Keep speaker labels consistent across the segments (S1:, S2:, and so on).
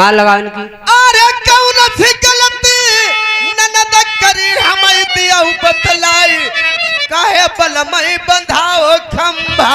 S1: मार लगा इनकी।
S2: अरे कौन सी गलती ननद करी हमें दिया बतलाई काहे बलमई बंधाओ खंभा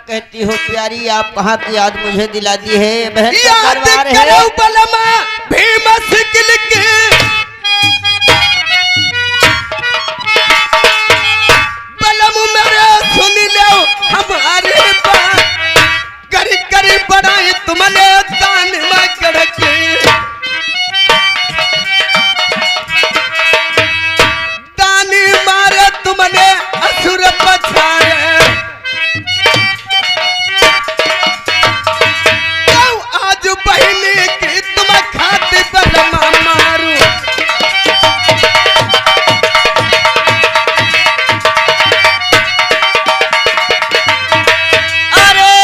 S3: कहती हो प्यारी आप कहाँ की याद मुझे दिला दी है बहन
S2: याद करो बलमा भीम सिकल के बलम मेरे सुन लो हमारे बात करी करी बनाई तुमने तान में कड़के तानी मारे तुमने असुर पछाड़े पहले की तुम खाते बलमा मारू
S3: अरे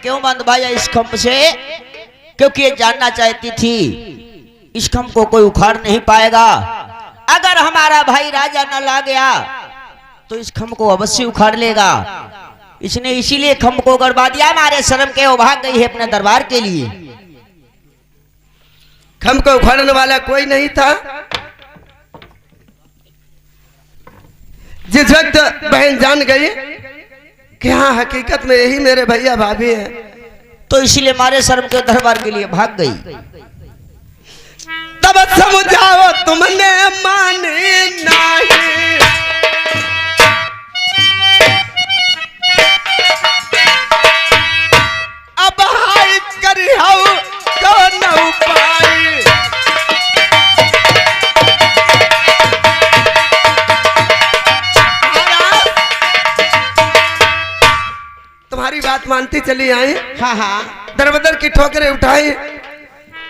S3: क्यों बंधवाया इस खंभ से? क्योंकि ये जानना चाहती थी इस खंभ को कोई उखाड़ नहीं पाएगा। अगर हमारा भाई राजा न ला गया तो इस खंभ को अवश्य उखाड़ लेगा। इसने इसीलिए खंभ को गड़वा दिया। हमारे शर्म के वो भाग गई है अपने दरबार के लिए।
S2: खम को उखाड़ने वाला कोई नहीं था। जिस वक्त बहन जान गई कि हाँ हकीकत में यही मेरे भैया भाभी हैं,
S3: तो इसीलिए मारे शर्म के दरबार के लिए भाग गई।
S2: तब समझाओ तुमने माने नहीं, अब हाय करी हो कौन उपाय। तुम्हारी बात मानती चली आई।
S3: हाँ हाँ,
S2: दरबदर की ठोकरें उठाई।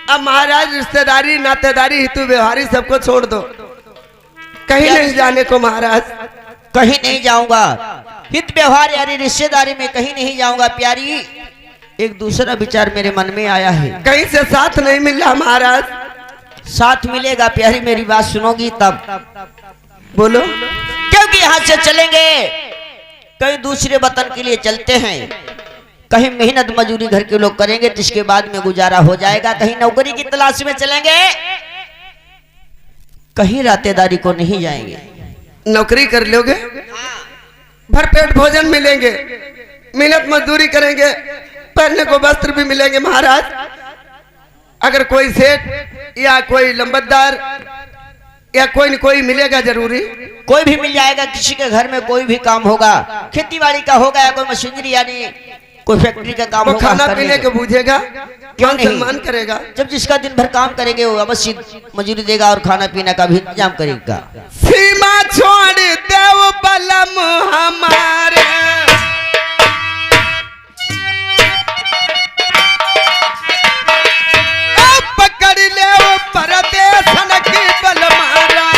S2: अब महाराज रिश्तेदारी नातेदारी हितु व्यवहारी सबको छोड़ दो, कहीं नहीं जाने को महाराज।
S3: कहीं नहीं जाऊंगा, हित व्यवहार यानी रिश्तेदारी में कहीं नहीं जाऊंगा प्यारी। एक दूसरा विचार मेरे मन में आया है।
S2: कहीं से साथ नहीं मिल रहा महाराज।
S3: साथ मिलेगा प्यारी, मेरी बात सुनोगी तब।
S2: बोलो।
S3: क्योंकि यहाँ से चलेंगे कहीं दूसरे वतन के लिए चलते हैं, कहीं मेहनत मजदूरी घर के लोग करेंगे जिसके बाद में गुजारा हो जाएगा। कहीं नौकरी की तलाश में चलेंगे, कहीं रातेदारी को नहीं जाएंगे।
S2: नौकरी कर लोगे, भरपेट भोजन मिलेंगे, मेहनत मजदूरी करेंगे, पहनने को वस्त्र भी मिलेंगे महाराज। अगर कोई सेठ या कोई लंबतदार या कोई न कोई मिलेगा जरूरी।
S3: कोई भी मिल जाएगा, किसी के घर में कोई भी काम होगा, खेती बाड़ी का होगा या कोई मशीनरी यानी कोई फैक्ट्री का काम
S2: वो
S3: होगा,
S2: खाना पीने को बूझेगा,
S3: क्यों
S2: मान
S3: नहीं?
S2: सम्मान करेगा।
S3: जब जिसका दिन भर काम करेंगे वो अवश्य मजदूरी देगा और खाना पीना का भी इंतजाम करेगा।
S2: सीमा छोड़ देव बलम हमारे, पकड़ ले परदेशन की बल मारा।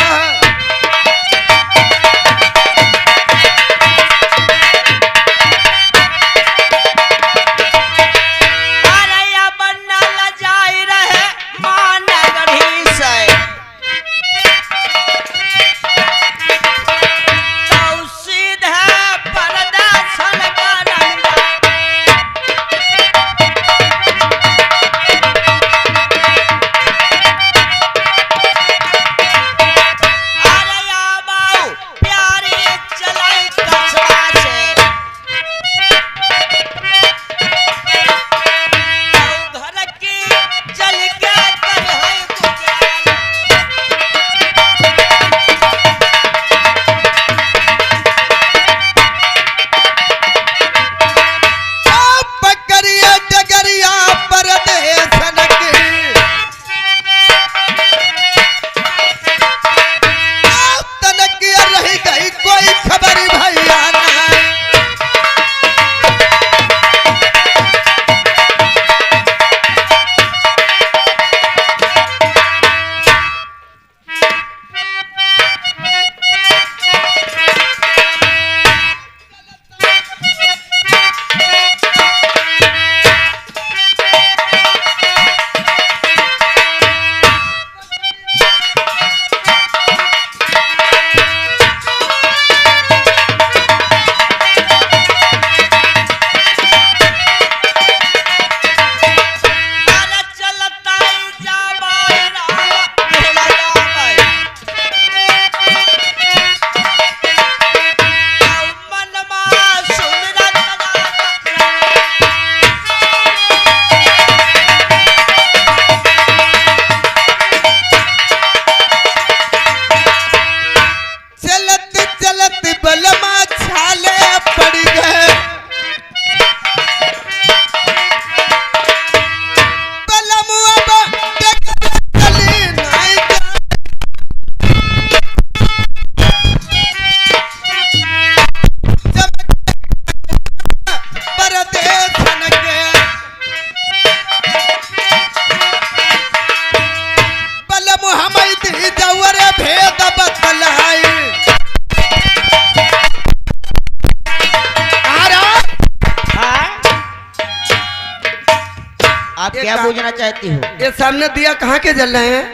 S3: आप क्या पूछना चाहती हो?
S2: ये सामने दिया कहाँ के जल रहे हैं?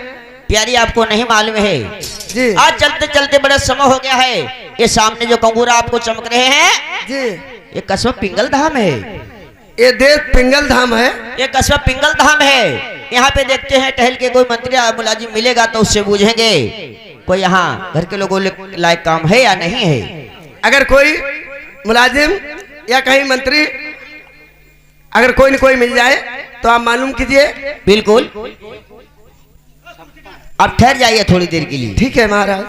S3: प्यारी आपको नहीं मालूम है
S2: जी।
S3: आज चलते चलते बड़ा समय हो गया है। ये सामने जो कंगूरा आपको चमक रहे हैं
S2: जी,
S3: ये कस्बा पिंगल धाम है।
S2: ये देश पिंगल धाम है।
S3: ये कस्बा पिंगल धाम है। यहाँ पे देखते हैं टहल के कोई मंत्री या मुलाजिम मिलेगा तो उससे पूछेंगे कोई यहाँ घर के लोगों लायक काम है या नहीं है।
S2: अगर कोई मुलाजिम या कहीं मंत्री अगर कोई न कोई मिल जाए तो आप मालूम कीजिए।
S3: बिल्कुल, आप ठहर जाइए थोड़ी देर के लिए।
S2: ठीक है महाराज।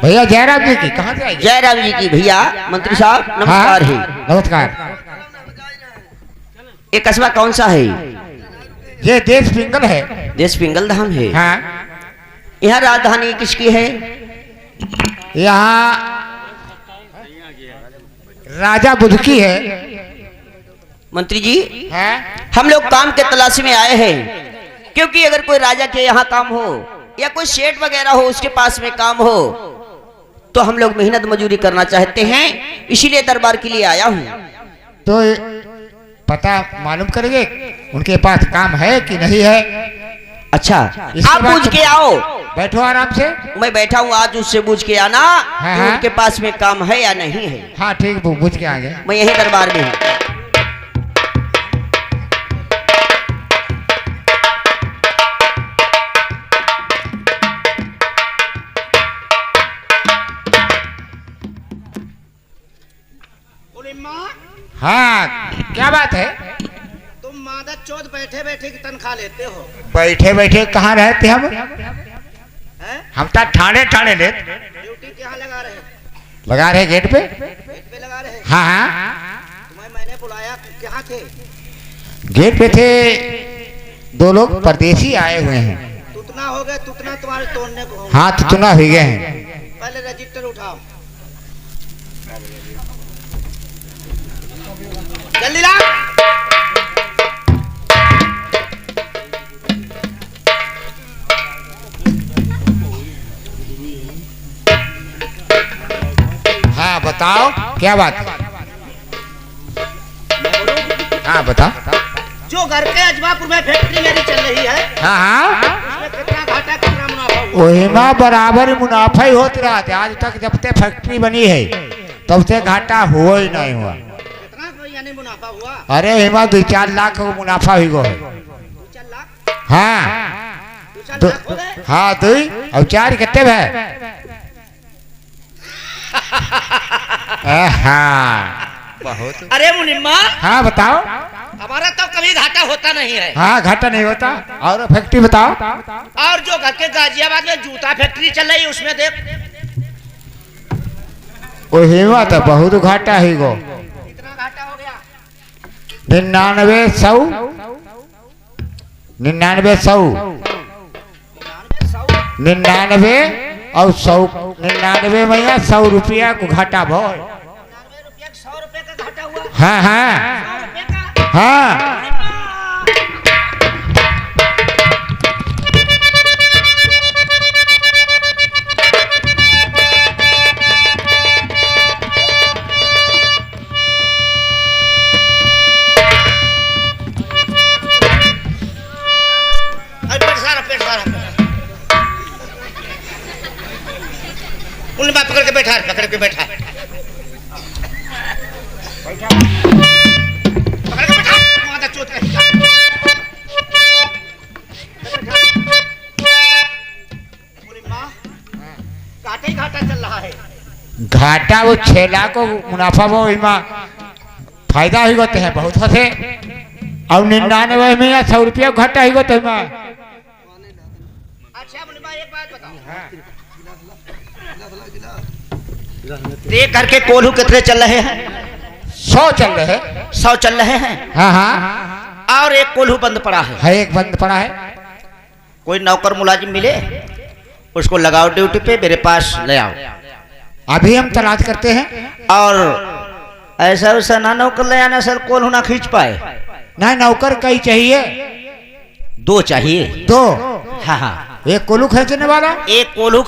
S1: भैया जयराम जी की कहाँ से आई?
S3: जयराम जी की भैया मंत्री साहब नमस्कार है।
S1: नमस्कार।
S3: ये कस्बा कौन सा है?
S1: ये देश पिंगल है।
S3: देश पिंगल धाम है।
S1: हाँ,
S3: यहाँ राजधानी किसकी है?
S1: यहाँ राजा बुद्ध की है।
S3: मंत्री जी
S1: है?
S3: हम लोग काम के तलाश में आए हैं, क्योंकि अगर कोई राजा के यहाँ काम हो या कोई सेठ वगैरह हो उसके पास में काम हो तो हम लोग मेहनत मजूरी करना चाहते हैं, इसीलिए दरबार के लिए आया हूँ।
S1: तो पता मालूम करेंगे उनके पास काम है कि नहीं है।
S3: अच्छा,
S1: इसके
S3: आप
S1: बाद
S3: पूछ के आओ।
S1: बैठो आराम से।
S3: मैं बैठा हूँ, आज उससे पूछ के आना
S1: हाँ,
S3: कि
S1: हाँ।
S3: उनके पास में काम है या नहीं है।
S1: हाँ ठीक, पूछ के आएंगे।
S3: मैं यही दरबार में हूँ।
S1: हाँ, क्या बात है?
S4: तुम मादा चौथ बैठे बैठे की तनख्वाह लेते हो
S1: बैठे बैठे कहाँ रहते हम?
S4: हैं?
S1: हम तो ठाणे ठाणे ले
S4: ड्यूटी क्या लगा रहे?
S1: लगा रहे गेट पे।
S4: गेट पे लगा रहे?
S1: हाँ हाँ,
S4: तुम्हें मैंने बुलाया, कहाँ थे?
S1: गेट पे थे। दो लोग परदेसी आए हुए हैं।
S4: तुतना हो गए, तुतना तुम्हारे तोड़ने को हो।
S1: हाँ, तुतना हो गए हैं।
S4: पहले रजिस्टर उठाओ, जल्दी ला।
S1: हाँ बताओ, क्या बात है? हाँ बताओ।
S4: जो घर के अजबापुर में फैक्ट्री मेरी चल रही है,
S1: हाँ हाँ,
S4: उसमें कितना घाटा कितना मुनाफा हुआ?
S1: वही में बराबर मुनाफा ही होता रहा था। आज तक जब से फैक्ट्री बनी है तब से घाटा हुआ ही नहीं हुआ।
S4: कितना कोई यानी मुनाफा हुआ?
S1: अरे हिमा 2-4 लाख का मुनाफा ही गो है।
S4: 2-4 लाख?
S1: हाँ
S4: 2-4 लाख हो गए?
S1: हाँ, 2 और 4 कितने है? हाँ बहुत।
S4: अरे मुनिम्मा,
S1: हाँ बताओ।
S4: हमारा तो कभी घाटा होता नहीं है।
S1: हाँ, घाटा नहीं होता। और फैक्ट्री बताओ।
S4: और जो घर के गाजियाबाद में जूता फैक्ट्री चल रही है उसमें देख,
S1: वो हिमा तो बहुत घाटा ही गो।
S4: कितना घाटा हो गया?
S1: 99 100 99 और 100। 99 में 100 रुपया को घाटा भो।
S4: 99 रुपया 100 रुपये का घाटा हुआ?
S1: हाँ हाँ
S4: 100 रुपये का?
S1: हाँ।
S4: पेट सारा उन बात पकड़ के बैठा, पकड़ के बैठा, पकड़ के बैठा, माता चोट कहीं का। बोली माँ, घाटा ही घाटा चल रहा है।
S1: घाटा वो 6 लाख को मुनाफा वो इमा फायदा ही होते हैं बहुत होते। और 99 में 100 रुपया घाटा ही होते हैं।
S4: अच्छा बोली माँ, एक बात बताओ, एक घर के कोल्हू कितने चल रहे हैं?
S1: 100 चल रहे हैं।
S4: 100 चल रहे हैं।
S1: हाँ हाँ,
S4: और एक कोल्हू बंद पड़ा है।
S1: एक बंद पड़ा है।
S4: कोई नौकर मुलाजिम मिले उसको लगाओ ड्यूटी पे, मेरे पास ले आओ।
S1: अभी हम तलाश करते हैं।
S4: और ऐसा वैसा ना नौकर ले आना सर, कोल्हू ना खींच पाए।
S1: ना नौकर कई चाहिए?
S4: 2 चाहिए।
S1: 2?
S4: हाँ हाँ,
S1: एक कोल्हू खींचने वाला,
S4: एक कोल्हू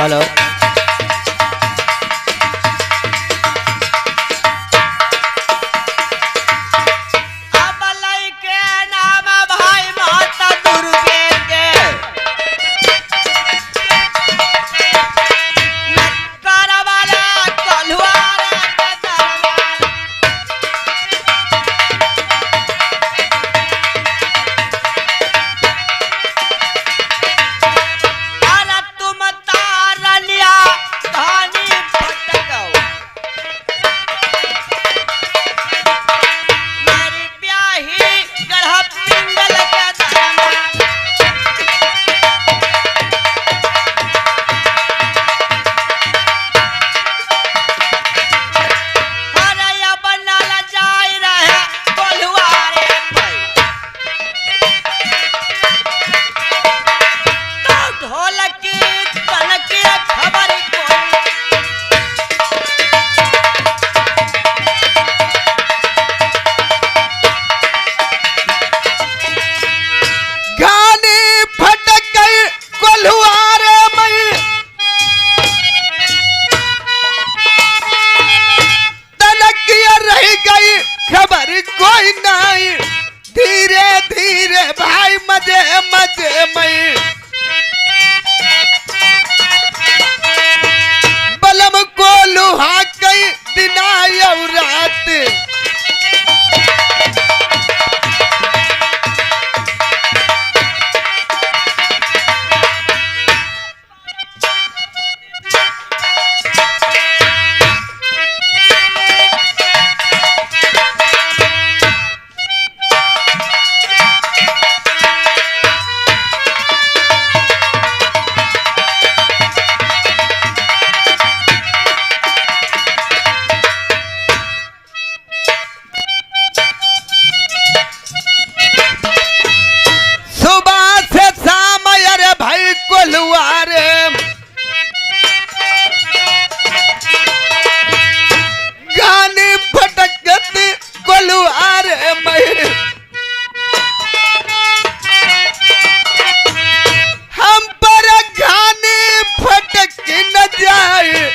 S3: हेलो अब लइके नाम भाई माता दुर्गे के नक्कर वाला कलुआर के दरबार अरे तुम तारनिया धानी फटको मेरी ब्याही गढ़ा पिंगल के दरबार अरे या बनल जाय रहे कोल्हुआरे पे तो ढोलकी तनकी खबर कोई
S2: गानी फटक गई कोल्हुआरे में, तनकिया रह गई खबर कोई नहीं। धीरे धीरे भाई मजे मजे में बलम को लुहा गई दिना और रात। सुबह से शाम अरे भाई कोल्हुआरे गानी फटकत कोल्हुआरे में हम पर गानी फटक न जाए।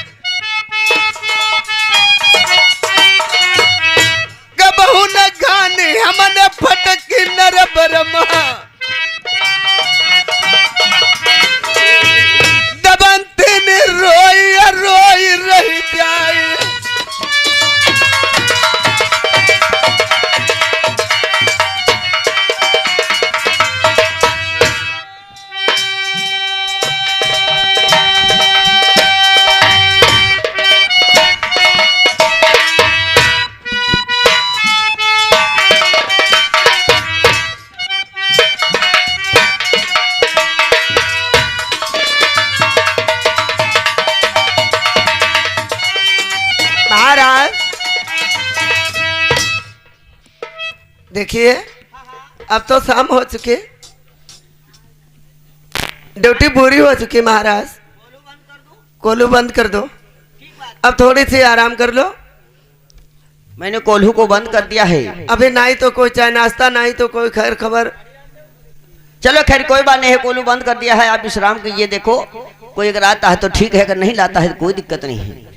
S2: कबहू न गानी हमने फटक नर बरमा दबंतिन रोई रोई रह जाए। महाराज देखिए अब तो शाम हो चुकी, ड्यूटी पूरी हो चुकी। महाराज कोल्हू बंद कर दो, अब थोड़ी सी आराम कर लो।
S3: मैंने कोल्हू को बंद कर दिया है।
S2: अभी नहीं तो कोई चाय नाश्ता, नहीं तो कोई खैर खबर।
S3: चलो खैर कोई बात नहीं है, कोल्हू बंद कर दिया है, आप विश्राम कीजिए। देखो कोई अगर आता है तो ठीक है, अगर नहीं लाता है तो कोई दिक्कत नहीं है।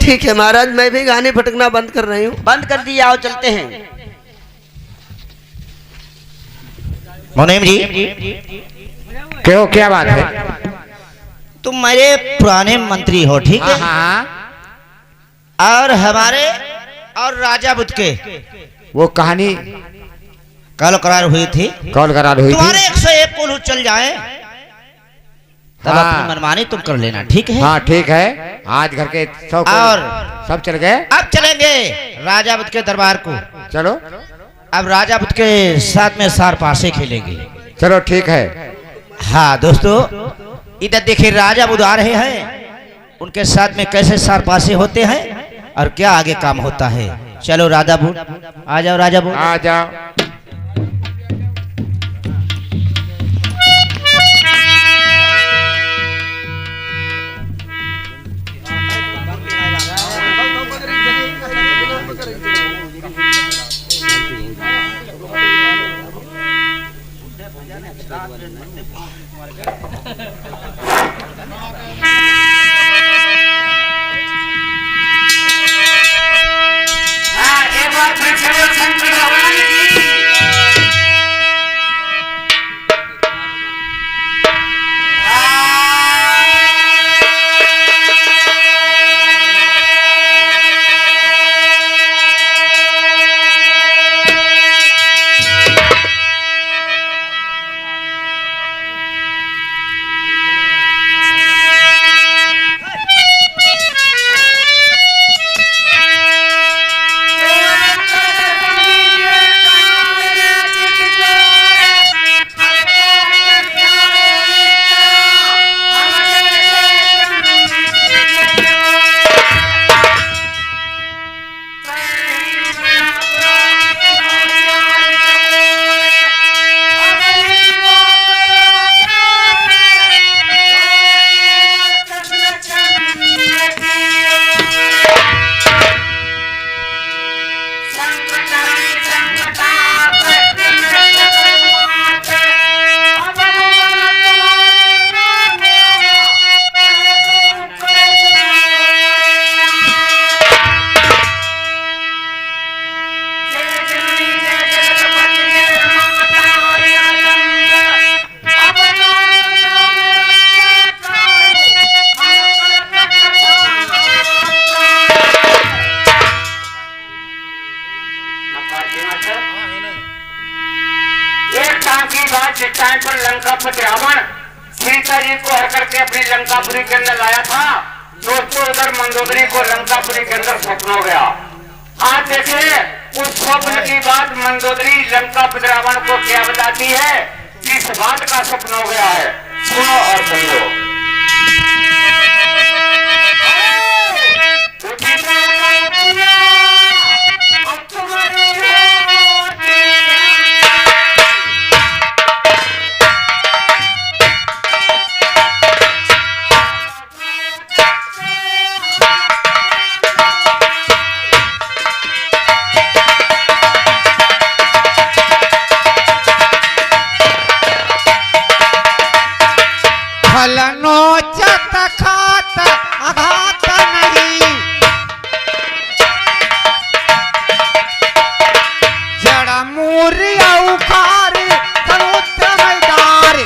S2: ठीक है महाराज, मैं भी गाने फटकना बंद कर रही हूँ।
S3: बंद कर दिया, आओ चलते हैं।
S4: मुनीम जी
S1: क्यों, क्या बात है?
S4: तुम मेरे पुराने मंत्री हो, ठीक है?
S1: हाँ
S4: और हमारे और राजा बुद्ध के
S1: वो कहानी
S4: कल करार हुई थी।
S1: कॉल करार हुई
S4: तुम्हारे
S1: थी।
S4: 101 कोल्हू चल जाए तब
S1: हाँ।
S4: अपनी मनमानी तुम कर लेना, ठीक है?
S1: हाँ ठीक है, आज घर के 100
S4: और
S1: सब चल गए।
S4: अब चलेंगे राजा बुद्ध के दरबार को।
S1: चलो
S4: अब राजा बुद्ध के साथ में सार पासे खेलेंगे।
S1: चलो ठीक है।
S4: हाँ दोस्तों, इधर देखिए राजा बुद्ध आ रहे हैं, उनके साथ में कैसे सार पासे होते हैं और क्या आगे काम होता है। चलो राजा बुद्ध आ जाओ, राजा बुद्ध
S1: आ जाओ। एक बार फिर से बोल शंकर भगवान की। जिस टाइम पर लंकापति रावण सीता जी को हर करके अपनी लंकापुरी के अंदर लाया था, दोस्तों उधर मंदोदरी को लंकापुरी के अंदर स्वप्न हो गया। आज देखिए उस स्वप्न की बात मंदोदरी लंकापति रावण को क्या बताती है, किस बात का स्वप्न हो गया है, सुनो और समझो। फलनोचत खात अघात नहीं, जड़ मूर्य उखार समुद्र मैदार।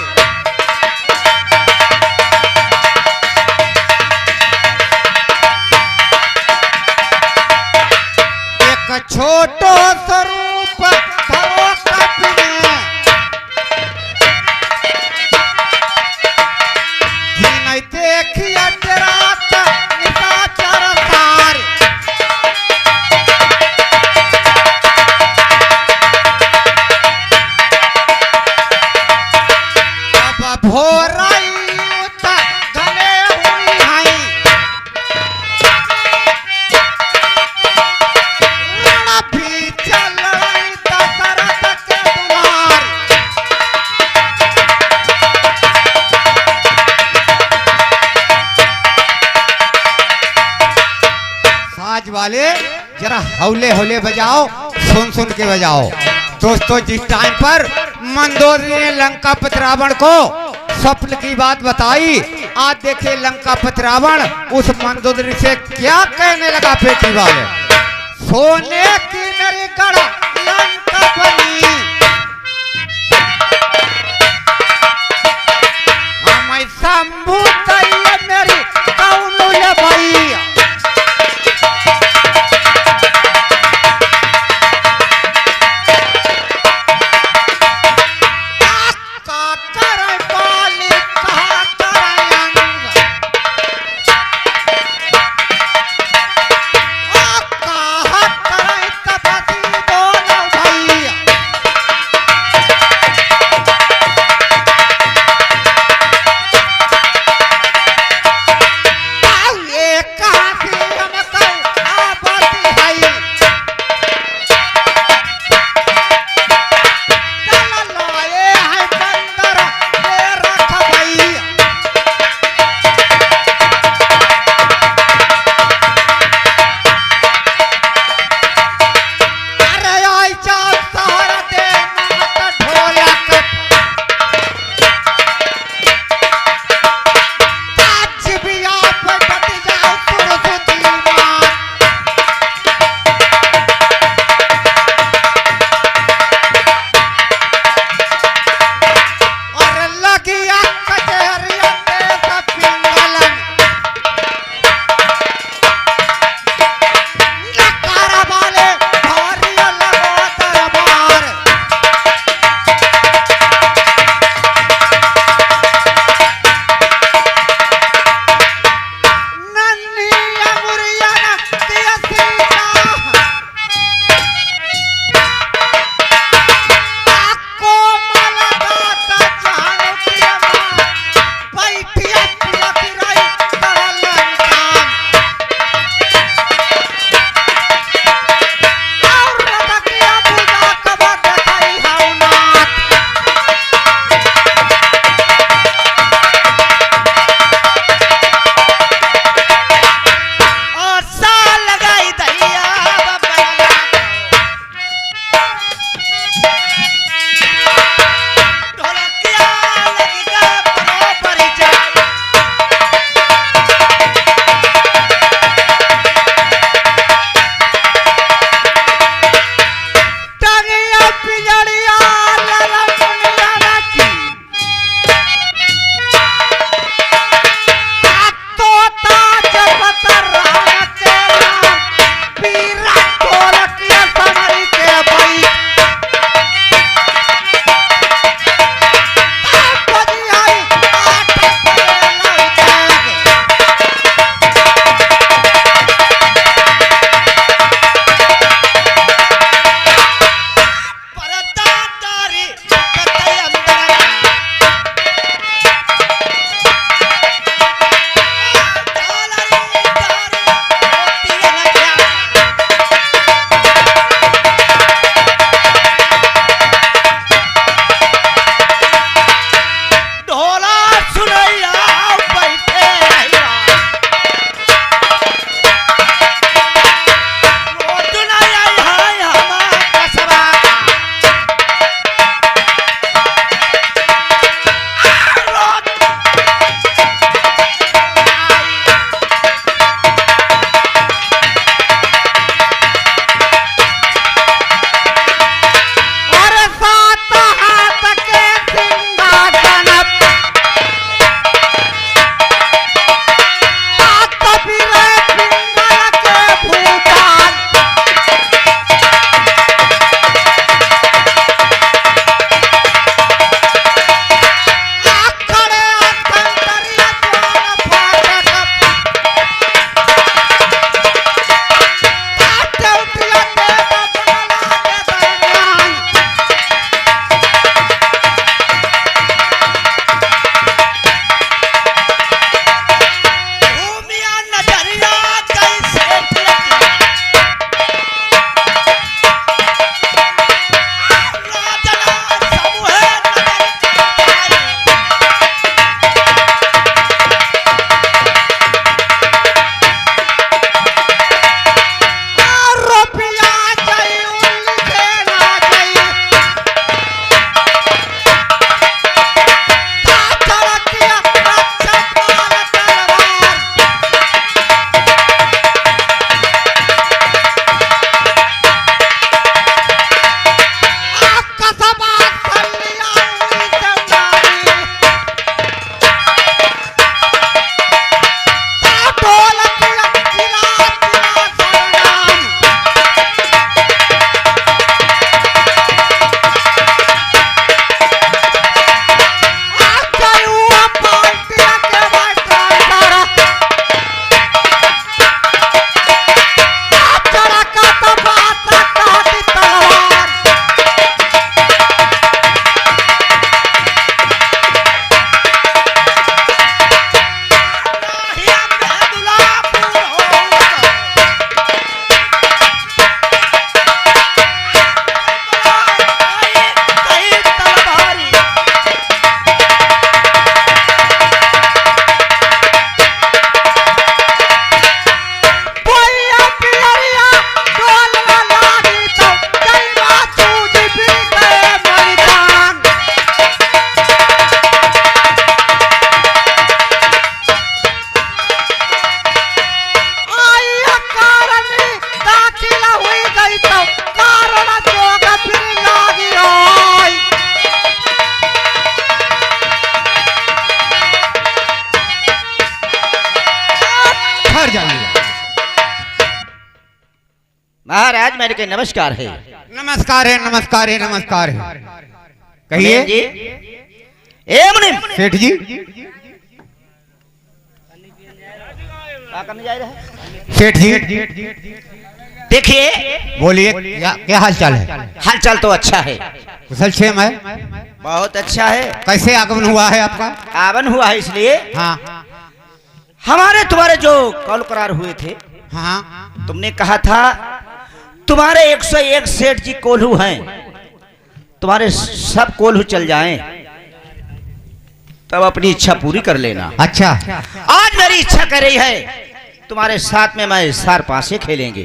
S1: एक छोटो स्वरूप धरो कपिने, देखिए रात निशाचर सार। अब भोरई घने हुई हैं, रण भी चल रही दशरथ के दुलार। साज वाले जरा हौले हौले बजाओ, सुन सुन के बजाओ। दोस्तों जिस टाइम पर मंदोदरी ने लंकापति रावण को स्वप्न की बात बताई, आज देखिए लंकापति रावण उस मंदोदरी से क्या कहने लगा। पेटी वाले सोने की मेरी गढ़ लंका बनी, हमें शंभू तैये मेरी कौनुल भैया।
S4: सुनैया बैठे रहिया। रोज नहीं आई है हमार कसबा।
S1: अरे सात हाथ के सिंहासन सात फिरे पिंगल के भूपाल खड़े अंतरिया जोन फाटक ताटे उठिया के बबला के दरमियान
S4: भूमिया नजरिया कैसे टिकी। राजना समूहे नजर आई।
S1: रुपया चाहिए देना चाहिए तातड़किया रक्षक माल तलवार कसबा सलिया हुई जंगारी तातोलकिया जिला जिला सरनाम आचार्य पार्टी के बैठा तातड़ा का तबात काटी तलवार
S4: नाहिया बेदुलापुर हो। कहीं तलवारी।
S1: बोलिया पियरिया डोल लागी तो जइबा सूझ भी गए मैदान आई कारणी दाखिल हुई गई तो कारण जोग फिर लागी रोई ठहर जाइए
S4: महाराज मेरे के नमस्कार है।
S1: नमस्कार है नमस्कार है नमस्कार है कहिए
S4: जी ए मुनिम
S1: सेठ जी
S4: क्या करने जा रहे हैं?
S1: सेठ जी
S4: देखिए
S1: बोलिए क्या हाल चाल है
S4: हालचाल तो अच्छा है,
S1: कुशल क्षेम है
S4: बहुत अच्छा है।
S1: कैसे आगमन हुआ है आपका
S4: आवन हुआ है इसलिए
S1: हाँ
S4: हमारे तुम्हारे जो कॉल करार हुए थे,
S1: हाँ
S4: तुमने कहा था तुम्हारे 101 सेठ जी कोल्हू हैं, तुम्हारे सब कोल्हू चल जाएं तब अपनी इच्छा पूरी कर लेना।
S1: अच्छा
S4: आज मेरी इच्छा कर रही है तुम्हारे साथ में मैं सार पासे खेलेंगे।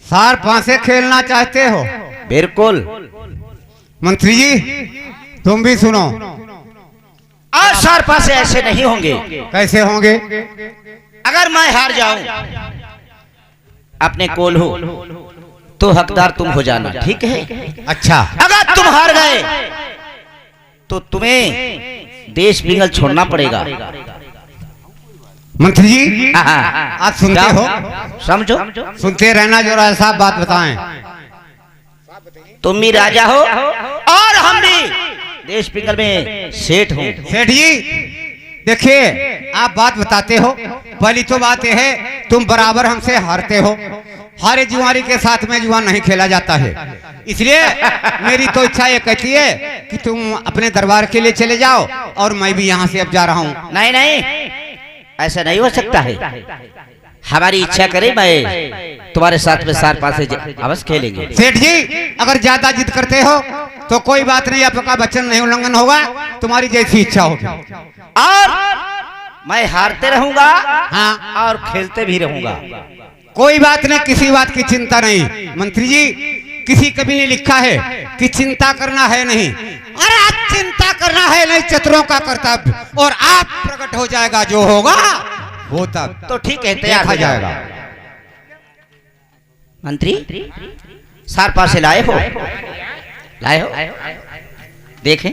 S1: सार पासे खेलना चाहते हो
S4: बिल्कुल।
S1: मंत्री जी तुम भी सुनो
S4: आज सार पासे ऐसे नहीं होंगे।
S1: कैसे होंगे
S4: अगर मैं हार जाऊं अपने कोल्हू तो हकदार तुम हो जाना, ठीक है?
S1: अच्छा
S4: अगर तुम हार गए तो तुम्हें देश पिंगल छोड़ना पड़ेगा।
S1: मंत्री जी
S4: हाँ,
S1: आज सुनते हो
S4: समझो,
S1: सुनते रहना जो राजा साहब बात बताएं।
S4: तुम भी राजा हो और हम भी देश पिंगल में सेठ हूँ।
S1: सेठ जी देखिए आप बात बताते हो, पहली तो बात यह है तुम बराबर हमसे हारते हो। हारे जुआरी के साथ में जुआ नहीं खेला जाता है, इसलिए मेरी तो इच्छा ये कहती है कि तुम अपने दरबार के लिए चले जाओ और मैं भी यहाँ से अब जा रहा हूँ।
S4: नहीं नहीं, ऐसा नहीं हो सकता है। हमारी इच्छा करे मैं तुम्हारे साथ में सार पासे अवश्य खेलेंगे।
S1: सेठ जी अगर ज्यादा जिद करते हो तो कोई बात नहीं, आपका वचन नहीं उल्लंघन होगा, तुम्हारी जैसी इच्छा होगी।
S4: और मैं हारते रहूंगा
S1: हाँ
S4: और खेलते भी रहूंगा।
S1: कोई बात नहीं, किसी बात की चिंता नहीं। मंत्री जी किसी कवि ने लिखा है कि चिंता करना है नहीं, अरे आप चिंता करना है नहीं, चतुरों का कर्तव्य, और आप प्रकट हो जाएगा, जो होगा वो तब
S4: तो ठीक है, तैयार हो जाएगा। मंत्री सार पासे लाए हो? देखें।